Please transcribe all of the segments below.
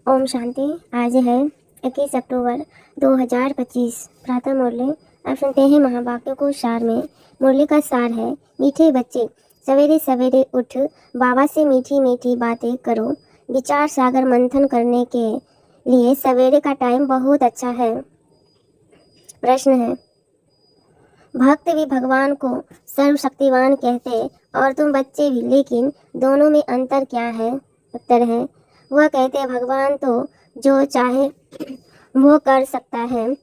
ओम शांति। आज है 21 अक्टूबर 2025। प्रातः मुरली। अब सुनते हैं महावाक्यों को सार में। मुरली का सार है, मीठे बच्चे सवेरे सवेरे उठ बाबा से मीठी मीठी बातें करो। विचार सागर मंथन करने के लिए सवेरे का टाइम बहुत अच्छा है। प्रश्न है, भक्त भी भगवान को सर्वशक्तिवान कहते और तुम बच्चे भी, लेकिन दोनों में अंतर क्या है? उत्तर है, वह कहते भगवान तो जो चाहे वो कर सकता है,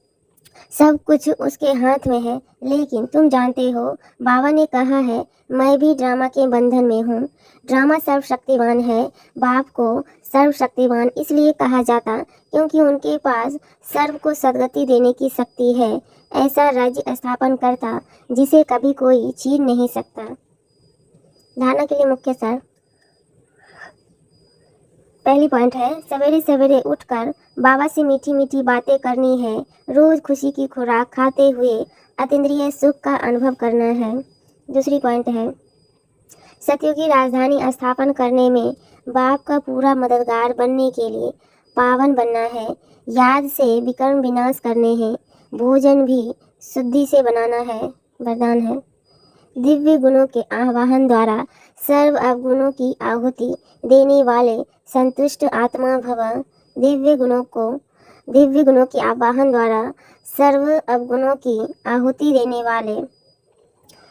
सब कुछ उसके हाथ में है, लेकिन तुम जानते हो बाबा ने कहा है मैं भी ड्रामा के बंधन में हूँ। ड्रामा सर्वशक्तिवान है। बाप को सर्वशक्तिवान इसलिए कहा जाता क्योंकि उनके पास सर्व को सदगति देने की शक्ति है। ऐसा राज्य स्थापन करता जिसे कभी कोई छीन नहीं सकता। धारणा के लिए मुख्य सार। पहली पॉइंट है, सवेरे सवेरे उठकर बाबा से मीठी मीठी बातें करनी है। रोज खुशी की खुराक खाते हुए अतीन्द्रिय सुख का अनुभव करना है। दूसरी पॉइंट है, सत्युग की राजधानी स्थापन करने में बाप का पूरा मददगार बनने के लिए पावन बनना है। याद से विकर्म विनाश करने हैं। भोजन भी शुद्धि से बनाना है। वरदान है, दिव्य गुणों के आवाहन द्वारा सर्व अवगुणों की आहुति देने वाले संतुष्ट आत्मा भव। दिव्य गुणों के आवाहन द्वारा सर्व अवगुणों की आहुति देने वाले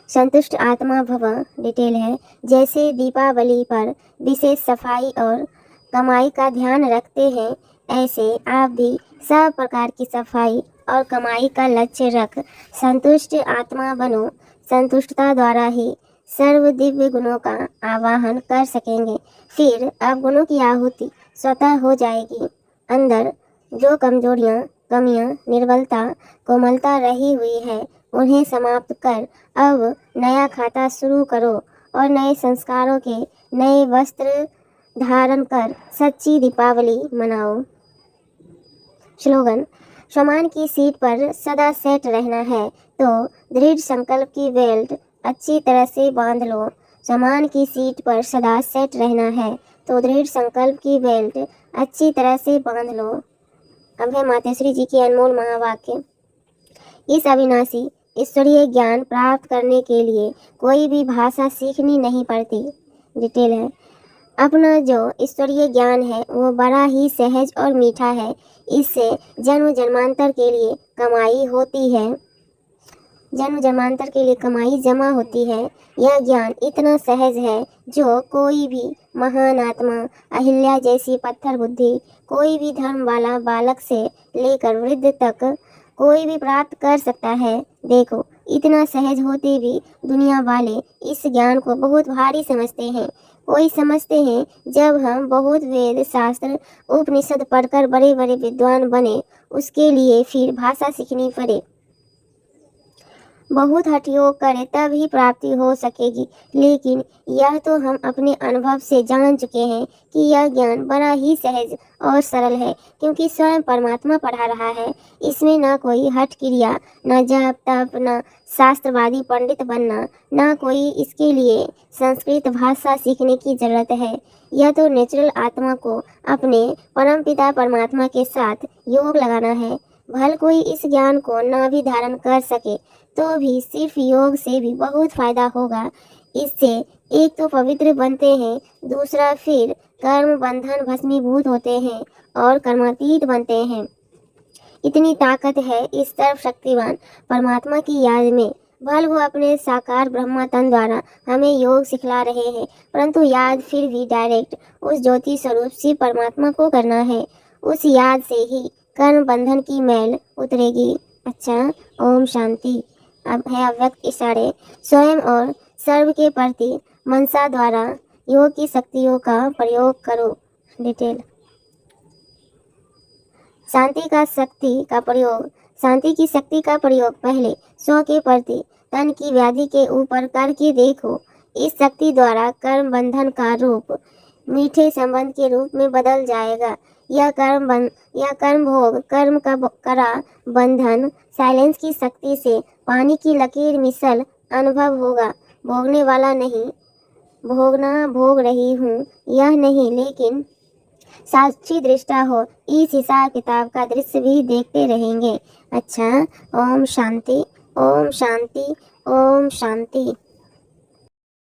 संतुष्ट आत्मा भव। डिटेल है, जैसे दीपावली पर विशेष सफाई और कमाई का ध्यान रखते हैं, ऐसे आप भी सब प्रकार की सफाई और कमाई का लक्ष्य रख संतुष्ट आत्मा बनो। संतुष्टता द्वारा ही सर्व दिव्य गुणों का आवाहन कर सकेंगे। फिर अवगुणों की आहुति स्वतः हो जाएगी। अंदर जो कमजोरियां, कमियां, निर्बलता, कोमलता रही हुई है, उन्हें समाप्त कर अब नया खाता शुरू करो और नए संस्कारों के नए वस्त्र धारण कर सच्ची दीपावली मनाओ। स्लोगन, सम्मान की सीट पर सदा सेट रहना है तो दृढ़ संकल्प की बेल्ट अच्छी तरह से बांध लो। सम्मान की सीट पर सदा सेट रहना है तो दृढ़ संकल्प की बेल्ट अच्छी तरह से बांध लो। अब है माताश्री जी की अनमोल महावाक्य। इस अविनाशी ईश्वरीय ज्ञान प्राप्त करने के लिए कोई भी भाषा सीखनी नहीं पड़ती। डिटेल है, अपना जो ईश्वरीय ज्ञान है वो बड़ा ही सहज और मीठा है। इससे जन्म जन्मांतर के लिए कमाई होती है। जन्म जन्मांतर के लिए कमाई जमा होती है। यह ज्ञान इतना सहज है जो कोई भी महान आत्मा, अहिल्या जैसी पत्थर बुद्धि, कोई भी धर्म वाला बालक से लेकर वृद्ध तक कोई भी प्राप्त कर सकता है। देखो, इतना सहज होते भी दुनिया वाले इस ज्ञान को बहुत भारी समझते हैं। कोई समझते हैं जब हम बहुत वेद शास्त्र उपनिषद पढ़कर बड़े बड़े विद्वान बने, उसके लिए फिर भाषा सीखनी पड़े, बहुत हठ योग करे तब ही प्राप्ति हो सकेगी। लेकिन यह तो हम अपने अनुभव से जान चुके हैं कि यह ज्ञान बड़ा ही सहज और सरल है, क्योंकि स्वयं परमात्मा पढ़ा रहा है। इसमें ना कोई हठ क्रिया, न जप तप, न शास्त्रवादी पंडित बनना, न कोई इसके लिए संस्कृत भाषा सीखने की जरूरत है। यह तो नेचुरल आत्मा को अपने परमपिता परमात्मा के साथ योग लगाना है। भले कोई इस ज्ञान को न भी धारण कर सके तो भी सिर्फ योग से भी बहुत फायदा होगा। इससे एक तो पवित्र बनते हैं, दूसरा फिर कर्म बंधन भस्मीभूत होते हैं और कर्मातीत बनते हैं। इतनी ताकत है इस सर्वशक्तिवान परमात्मा की याद में। भले वो अपने साकार ब्रह्मा तन द्वारा हमें योग सिखला रहे हैं, परंतु याद फिर भी डायरेक्ट उस ज्योति स्वरूप शिव परमात्मा को करना है। उस याद से ही कर्म बंधन की मैल उतरेगी। अच्छा, ओम शांति। अब है अव्यक्त इशारे। स्वयं और सर्व के प्रति मनसा द्वारा योग की शक्तियों का प्रयोग करो। डिटेल, शांति की शक्ति का प्रयोग पहले स्व के प्रति तन की व्याधि के ऊपर करके देखो। इस शक्ति द्वारा कर्म बंधन का रूप मीठे संबंध के रूप में बदल जाएगा। यह कर्म भोग, कर्म का करा बंधन साइलेंस की शक्ति से पानी की लकीर मिसल अनुभव होगा। भोगने वाला नहीं, भोगना भोग रही हूँ यह नहीं, लेकिन साक्षी दृष्टा हो, इस हिसाब किताब का दृश्य भी देखते रहेंगे। अच्छा, ओम शांति, ओम शांति, ओम शांति।